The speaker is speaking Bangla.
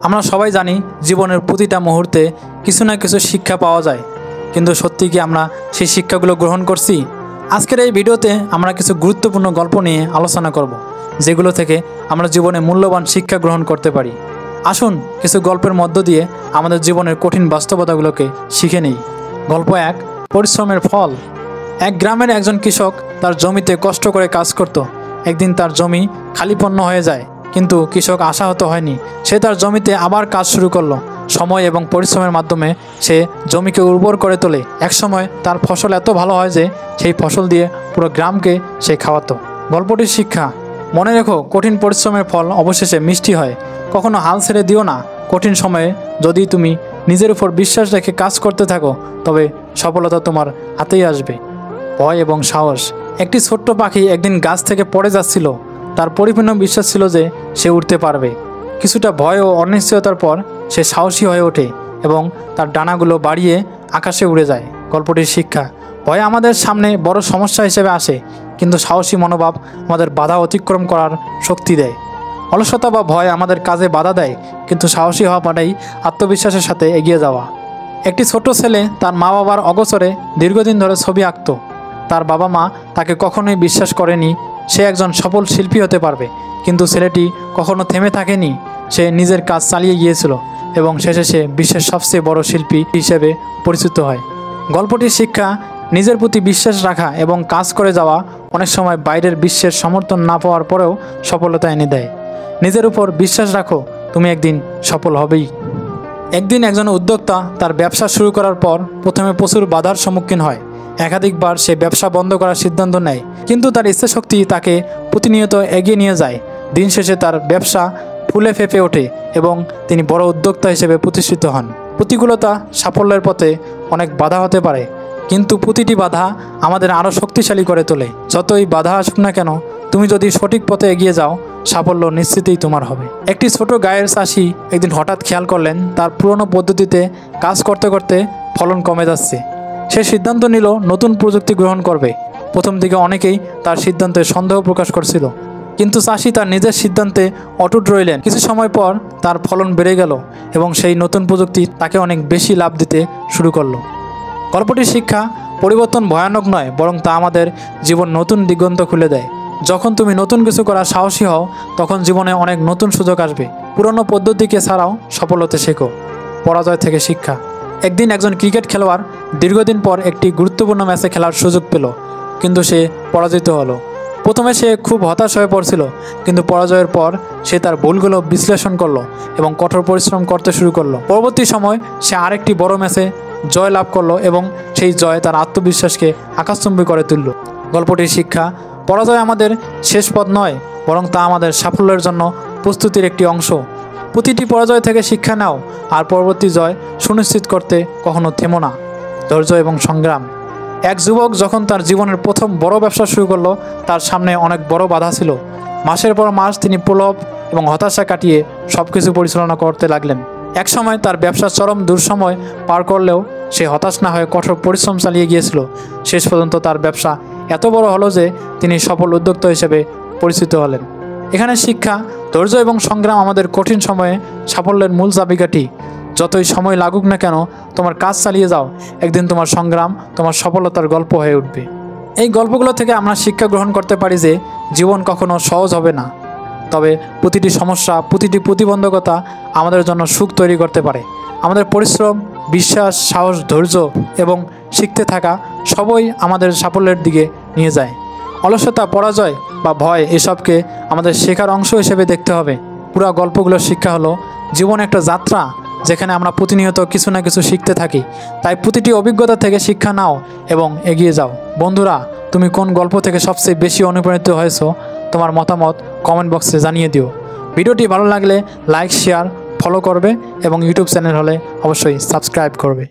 আমরা সবাই জানি জীবনের প্রতিটা মুহূর্তে কিছু না কিছু শিক্ষা পাওয়া যায়, কিন্তু সত্যি কি আমরা সেই শিক্ষাগুলো গ্রহণ করছি? আজকের এই ভিডিওতে আমরা কিছু গুরুত্বপূর্ণ গল্প নিয়ে আলোচনা করব, যেগুলো থেকে আমরা জীবনে মূল্যবান শিক্ষা গ্রহণ করতে পারি। আসুন কিছু গল্পের মধ্য দিয়ে আমাদের জীবনের কঠিন বাস্তবতাগুলোকে শিখে নিই। গল্প 1, পরিশ্রমের ফল। এক গ্রামের একজন কৃষক তার জমিতে কষ্ট করে কাজ করত। একদিন তার জমি খালিপন্ন হয়ে যায়, কিন্তু কৃষক আশাহত হয়নি। সে তার জমিতে আবার কাজ শুরু করলো। সময় এবং পরিশ্রমের মাধ্যমে সে জমিকে উর্বর করে তোলে। একসময় তার ফসল এত ভালো হয় যে সেই ফসল দিয়ে পুরো গ্রামকে সে খাওয়াতো। গল্পটির শিক্ষা: মনে রেখো, কঠিন পরিশ্রমের ফল অবশেষে মিষ্টি হয়। কখনো হাল ছেড়ে দিও না। কঠিন সময়ে যদি তুমি নিজের উপর বিশ্বাস রেখে কাজ করতে থাকো, তবে সফলতা তোমার হাতেই আসবে। ভয় এবং সাহস। একটি ছোট্ট পাখি একদিন গাছ থেকে পড়ে যাচ্ছিল। তার পরিপূর্ণ বিশ্বাস ছিল যে সে উঠতে পারবে। কিছুটা ভয় ও অনিশ্চয়তার পর সে সাহসী হয়ে ওঠে এবং তার ডানাগুলো বাড়িয়ে আকাশে উড়ে যায়। গল্পটির শিক্ষা: ভয় আমাদের সামনে বড় সমস্যা হিসেবে আসে, কিন্তু সাহসী মনোভাব আমাদের বাধা অতিক্রম করার শক্তি দেয়। অলসতা বা ভয় আমাদের কাজে বাধা দেয়, কিন্তু সাহসী হওয়া মানেই আত্মবিশ্বাসের সাথে এগিয়ে যাওয়া। একটি ছোট ছেলে তার মা বাবার অগোচরে দীর্ঘদিন ধরে ছবি আঁকত। তার বাবা মা তাকে কখনোই বিশ্বাস করেনি সে একজন সফল শিল্পী হতে পারবে, কিন্তু ছেলেটি কখনো থেমে থাকেনি। সে নিজের কাজ চালিয়ে গিয়েছিল এবং শেষে সে বিশ্বের সবচেয়ে বড় শিল্পী হিসেবে পরিচিত হয়। গল্পটির শিক্ষা: নিজের প্রতি বিশ্বাস রাখা এবং কাজ করে যাওয়া অনেক সময় বাইরের বিশ্বের সমর্থন না পাওয়ার পরেও সফলতা এনে দেয়। নিজের উপর বিশ্বাস রাখো, তুমি একদিন সফল হবেই। একদিন একজন উদ্যোক্তা তার ব্যবসা শুরু করার পর প্রথমে প্রচুর বাধার সম্মুখীন হয়। একাধিকবার সে ব্যবসা বন্ধ করার সিদ্ধান্ত নেয়, কিন্তু তার ইচ্ছাশক্তি তাকে প্রতিনিয়ত এগিয়ে নিয়ে যায়। দিন শেষে তার ব্যবসা ফুলে ফেঁপে ওঠে এবং তিনি বড় উদ্যোক্তা হিসেবে প্রতিষ্ঠিত হন। প্রতিকূলতা সাফল্যের পথে অনেক বাধা হতে পারে, কিন্তু প্রতিটি বাধা আমাদের আরও শক্তিশালী করে তোলে। যতই বাধা আসুক না কেন, তুমি যদি সঠিক পথে এগিয়ে যাও, সাফল্য নিশ্চিতই তোমার হবে। একটি ছোট গায়ের চাষি একদিন হঠাৎ খেয়াল করলেন তার পুরনো পদ্ধতিতে কাজ করতে করতে ফলন কমে যাচ্ছে। সে সিদ্ধান্ত নিল নতুন প্রযুক্তি গ্রহণ করবে। প্রথম দিকে অনেকেই তার সিদ্ধান্তে সন্দেহ প্রকাশ করছিল, কিন্তু চাষি তার নিজের সিদ্ধান্তে অটুট রইলেন। কিছু সময় পর তার ফলন বেড়ে গেল এবং সেই নতুন প্রযুক্তি তাকে অনেক বেশি লাভ দিতে শুরু করলো। গল্পটির শিক্ষা: পরিবর্তন ভয়ানক নয়, বরং তা আমাদের জীবন নতুন দিগন্ত খুলে দেয়। যখন তুমি নতুন কিছু করার সাহসী হও, তখন জীবনে অনেক নতুন সুযোগ আসবে। পুরনো পদ্ধতিকে ছাড়াও সফল হতে শেখো। পরাজয় থেকে শিক্ষা: একদিন একজন ক্রিকেট খেলোয়াড় দীর্ঘদিন পর একটি গুরুত্বপূর্ণ ম্যাচে খেলার সুযোগ পেল, কিন্তু সে পরাজিত হলো। প্রথমে সে খুব হতাশ হয়ে পড়ছিল, কিন্তু পরাজয়ের পর সে তার ভুলগুলো বিশ্লেষণ করলো এবং কঠোর পরিশ্রম করতে শুরু করলো। পরবর্তী সময় সে আরেকটি বড় ম্যাচে জয় লাভ করলো এবং সেই জয় তার আত্মবিশ্বাসকে আকাশচুম্বী করে তুলল। গল্পটির শিক্ষা: পরাজয় আমাদের শেষ পথ নয়, বরং তা আমাদের সাফল্যের জন্য প্রস্তুতির একটি অংশ। প্রতিটি পরাজয় থেকে শিক্ষা নাও আর পরবর্তী জয় সুনিশ্চিত করতে কখনো থেমো না। ধৈর্য এবং সংগ্রাম। এক যুবক যখন তার জীবনের প্রথম বড় ব্যবসা শুরু করলো, তার সামনে অনেক বড় বাধা ছিল। মাসের পর মাস তিনি প্রলোভ এবং হতাশা কাটিয়ে সব কিছু পরিচালনা করতে লাগলেন। এক সময় তার ব্যবসার চরম দুঃসময় পার করলেও সে হতাশ না হয়ে কঠোর পরিশ্রম চালিয়ে গিয়েছিল। শেষ পর্যন্ত তার ব্যবসা এত বড় হলো যে তিনি সফল উদ্যোক্তা হিসেবে পরিচিত হলেন। এখানে শিক্ষা: ধৈর্য এবং সংগ্রাম আমাদের কঠিন সময়ে সাফল্যের মূল চাবিকাঠি। যতই সময় লাগুক না কেন, তোমার কাজ চালিয়ে যাও। একদিন তোমার সংগ্রাম তোমার সফলতার গল্প হয়ে উঠবে। এই গল্পগুলো থেকে আমরা শিক্ষা গ্রহণ করতে পারি যে জীবন কখনো সহজ হবে না, তবে প্রতিটি সমস্যা, প্রতিটি প্রতিবন্ধকতা আমাদের জন্য সুখ তৈরি করতে পারে। আমাদের পরিশ্রম, বিশ্বাস, সাহস, ধৈর্য এবং শিখতে থাকা সবই আমাদের সাফল্যের দিকে নিয়ে যায়। অলসতা, পরাজয় বা ভয় এসবকে আমাদের শেখার অংশ হিসেবে দেখতে হবে। পুরো গল্পগুলোর শিক্ষা হলো জীবন একটা যাত্রা, যেখানে আমরা প্রতিনিয়ত কিছু না কিছু শিখতে থাকি। তাই প্রতিটি অভিজ্ঞতা থেকে শিক্ষা নাও এবং এগিয়ে যাও। বন্ধুরা, তুমি কোন গল্প থেকে সবচেয়ে বেশি অনুপ্রাণিত হয়েছো? তোমার মতামত কমেন্ট বক্সে জানিয়ে দিও। ভিডিওটি ভালো লাগলে লাইক, শেয়ার, ফলো করবে এবং ইউটিউব চ্যানেল হলে অবশ্যই সাবস্ক্রাইব করবে।